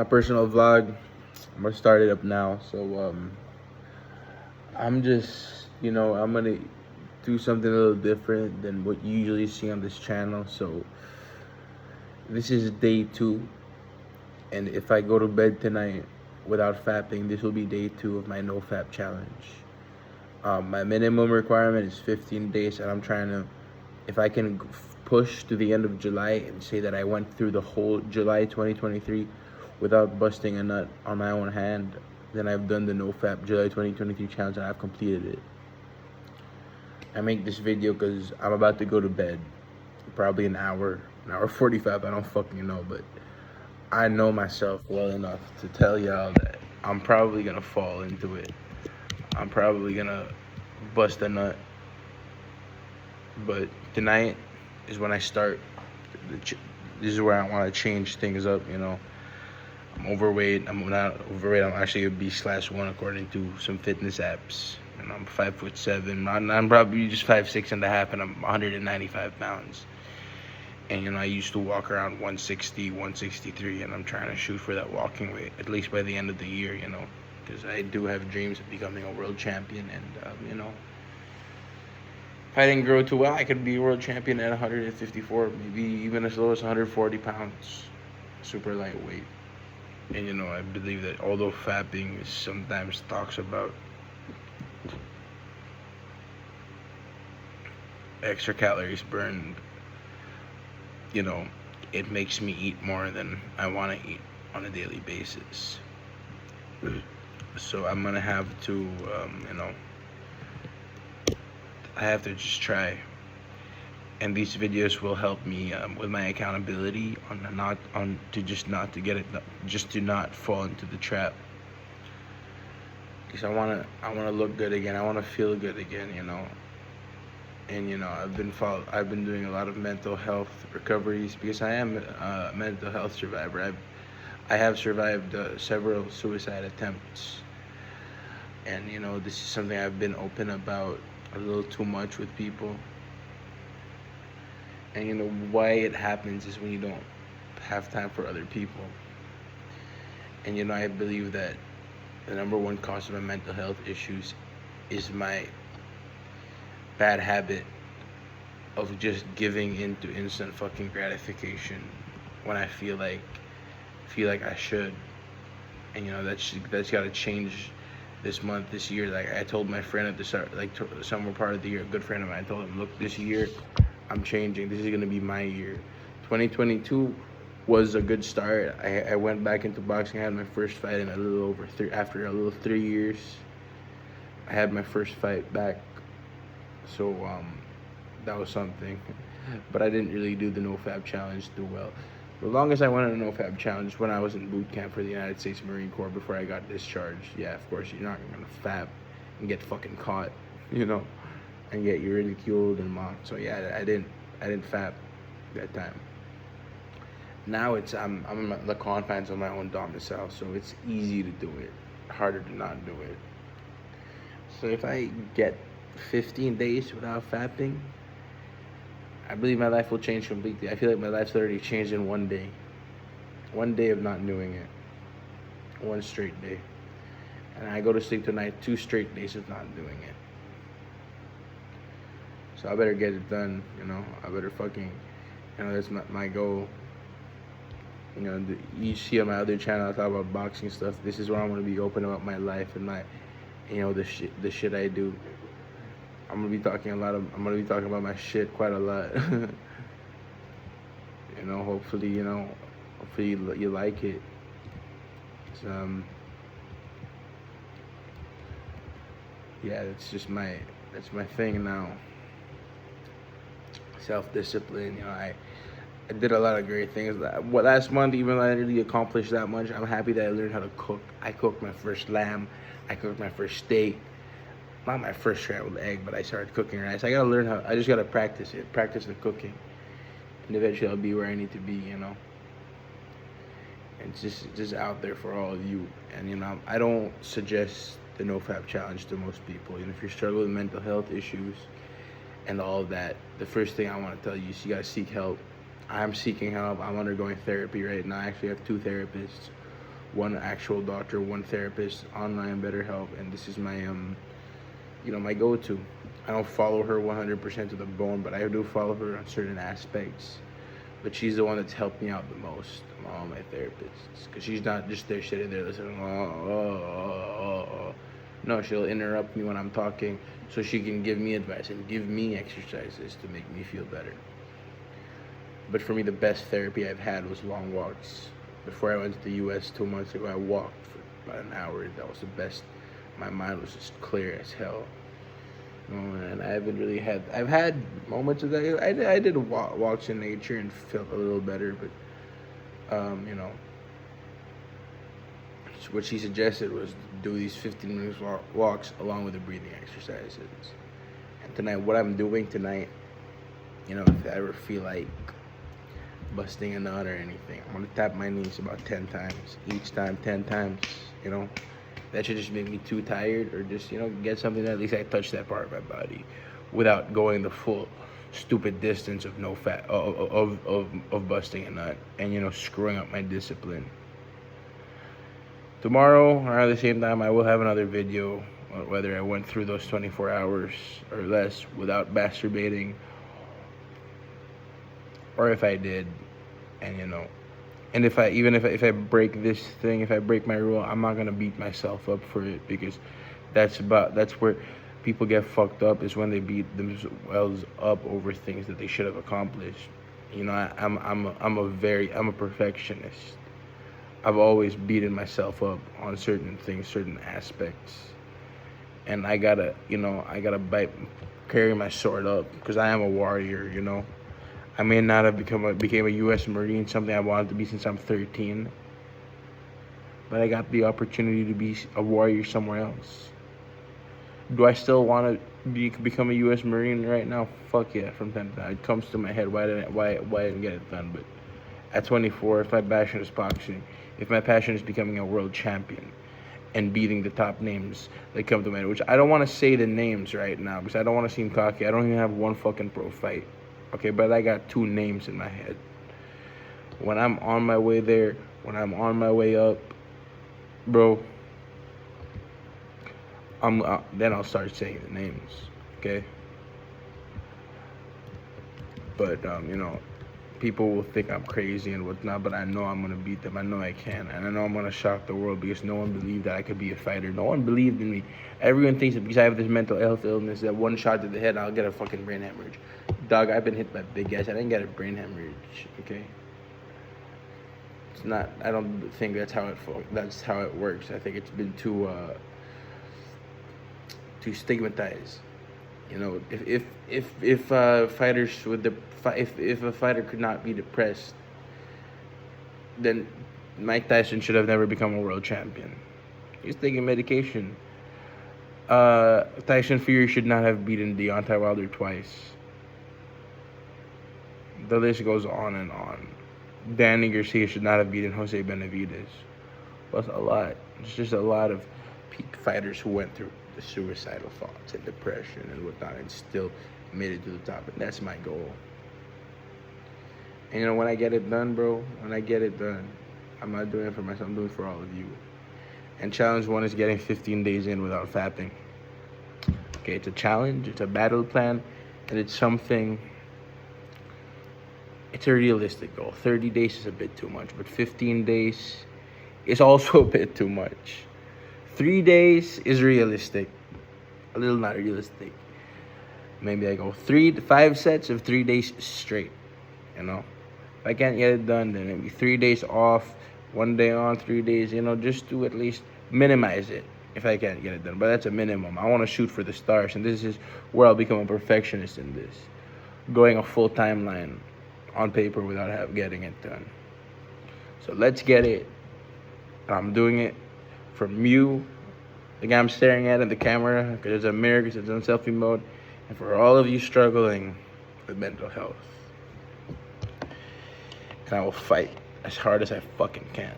My personal vlog, I'm gonna start it up now. So I'm just, I'm gonna do something a little different than what you usually see on this channel. So this is day 2, and if I go to bed tonight without fapping, this will be day 2 of my nofap challenge. My minimum requirement is 15 days, and I'm trying to, if I can push to the end of July and say that I went through the whole July 2023 without busting a nut on my own hand, then I've done the nofap July 2023 challenge and I've completed it. I make this video because I'm about to go to bed, probably an hour 45, I don't fucking know, but I know myself well enough to tell y'all that I'm probably gonna fall into it. I'm probably gonna bust a nut. But tonight is when I start. This is where I want to change things up, I'm overweight. I'm not overweight. I'm actually a B/1 according to some fitness apps. And I'm 5'7". I'm probably just 5'6.5", and I'm 195 pounds. And I used to walk around 160, 163, and I'm trying to shoot for that walking weight at least by the end of the year, because I do have dreams of becoming a world champion, and if I didn't grow too well, I could be a world champion at 154, maybe even as low as 140 pounds, super lightweight. And I believe that although fapping sometimes talks about extra calories burned, it makes me eat more than I want to eat on a daily basis. So I'm gonna have to, I have to just try. And these videos will help me with my accountability not to not fall into the trap. Because I wanna look good again. I wanna feel good again, And I've been doing a lot of mental health recoveries because I am a mental health survivor. I have survived several suicide attempts, and this is something I've been open about a little too much with people. And why it happens is when you don't have time for other people. And I believe that the number one cause of my mental health issues is my bad habit of just giving into instant fucking gratification when I feel like I should. And that's got to change this month, this year. Like I told my friend at the start, like somewhere part of the year, a good friend of mine, I told him, look, this year I'm changing. This is gonna be my year. 2022 was a good start. I went back into boxing. I had my first fight in after a little 3 years. I had my first fight back. So that was something. But I didn't really do the nofap challenge too well. The longest I went on a nofap challenge when I was in boot camp for the United States Marine Corps before I got discharged. Yeah, of course you're not gonna fap and get fucking caught, and get you ridiculed and mocked. So yeah, I didn't fap that time. Now I'm in the confines of my own domicile, so it's easy to do it, harder to not do it. So if I get 15 days without fapping, I believe my life will change completely. I feel like my life's already changed in one day. One day of not doing it. One straight day. And I go to sleep tonight 2 straight days of not doing it. So I better get it done, I better fucking, that's my goal. You see on my other channel, I talk about boxing stuff. This is where I'm gonna be open about my life and my, the shit I do. I'm gonna be talking about my shit quite a lot. Hopefully you like it. It's, yeah, that's my thing now. Self-discipline, I did a lot of great things. Last month, even though I didn't really accomplish that much, I'm happy that I learned how to cook. I cooked my first lamb. I cooked my first steak. Not my first scrambled egg, but I started cooking rice. I just gotta practice it, practice the cooking. And eventually I'll be where I need to be, And it's just out there for all of you. And, I don't suggest the nofap challenge to most people. If you're struggling with mental health issues and all of that, the first thing I want to tell you is you gotta seek help. I'm seeking help. I'm undergoing therapy right now. I actually have 2 therapists one actual doctor, one therapist, online BetterHelp, and this is my my go-to. I don't follow her 100% to the bone, but I do follow her on certain aspects. But she's the one that's helped me out the most among all my therapists, because she's not just there sitting there listening. No, she'll interrupt me when I'm talking so she can give me advice and give me exercises to make me feel better. But for me, the best therapy I've had was long walks. Before I went to the U.S. 2 months ago, I walked for about an hour. That was the best. My mind was just clear as hell. And I haven't really had. I've had moments of that. I did walks in nature and felt a little better, but what she suggested was do these 15 minutes walks along with the breathing exercises. And tonight, what I'm doing tonight, if I ever feel like busting a nut or anything, I'm gonna tap my knees about 10 times. Each time, 10 times. That should just make me too tired, or just get something that at least I touch that part of my body, without going the full stupid distance of nofap of busting a nut and screwing up my discipline. Tomorrow, around the same time, I will have another video on whether I went through those 24 hours or less without masturbating, or if I did, and if I break this thing, if I break my rule, I'm not gonna beat myself up for it, because that's where people get fucked up, is when they beat themselves up over things that they should have accomplished. I'm a perfectionist. I've always beaten myself up on certain things, certain aspects, and I gotta carry my sword up, because I am a warrior. I may not have became a U.S. Marine, something I wanted to be since I'm 13, but I got the opportunity to be a warrior somewhere else. Do I still want to become a U.S. Marine right now? Fuck yeah, from time to time. It comes to my head why I didn't get it done. But at 24, if my passion is boxing, if my passion is becoming a world champion and beating the top names that come to my head, which I don't want to say the names right now because I don't want to seem cocky. I don't even have one fucking pro fight. Okay, but I got 2 names in my head. When I'm on my way there, when I'm on my way up, bro, then I'll start saying the names, okay? But, people will think I'm crazy and whatnot, but I know I'm going to beat them. I know I can. And I know I'm going to shock the world, because no one believed that I could be a fighter. No one believed in me. Everyone thinks that because I have this mental health illness, that one shot to the head, I'll get a fucking brain hemorrhage. Dog, I've been hit by big guys. I didn't get a brain hemorrhage, okay? It's not, I don't think that's how it works. I think it's been too stigmatized. If fighters if a fighter could not be depressed, then Mike Tyson should have never become a world champion. He's taking medication. Tyson Fury should not have beaten Deontay Wilder twice. The list goes on and on. Danny Garcia should not have beaten Jose Benavidez. That's a lot. It's just a lot of peak fighters who went through the suicidal thoughts and depression and whatnot and still made it to the top. And that's my goal. And when I get it done, bro, I'm not doing it for myself. I'm doing it for all of you. And challenge 1 is getting 15 days in without fapping. Okay, it's a challenge. It's a battle plan. And it's a realistic goal. 30 days is a bit too much, but 15 days is also a bit too much. 3 days is realistic. A little not realistic. Maybe I go 3 to 5 sets of 3 days straight. If I can't get it done, then maybe 3 days off, 1 day on, 3 days, just to at least minimize it if I can't get it done. But that's a minimum. I want to shoot for the stars, and this is where I'll become a perfectionist in this. Going a full timeline on paper without getting it done. So let's get it. I'm doing it from you, the guy I'm staring at in the camera, because there's a mirror, because it's on selfie mode, and for all of you struggling with mental health. And I will fight as hard as I fucking can.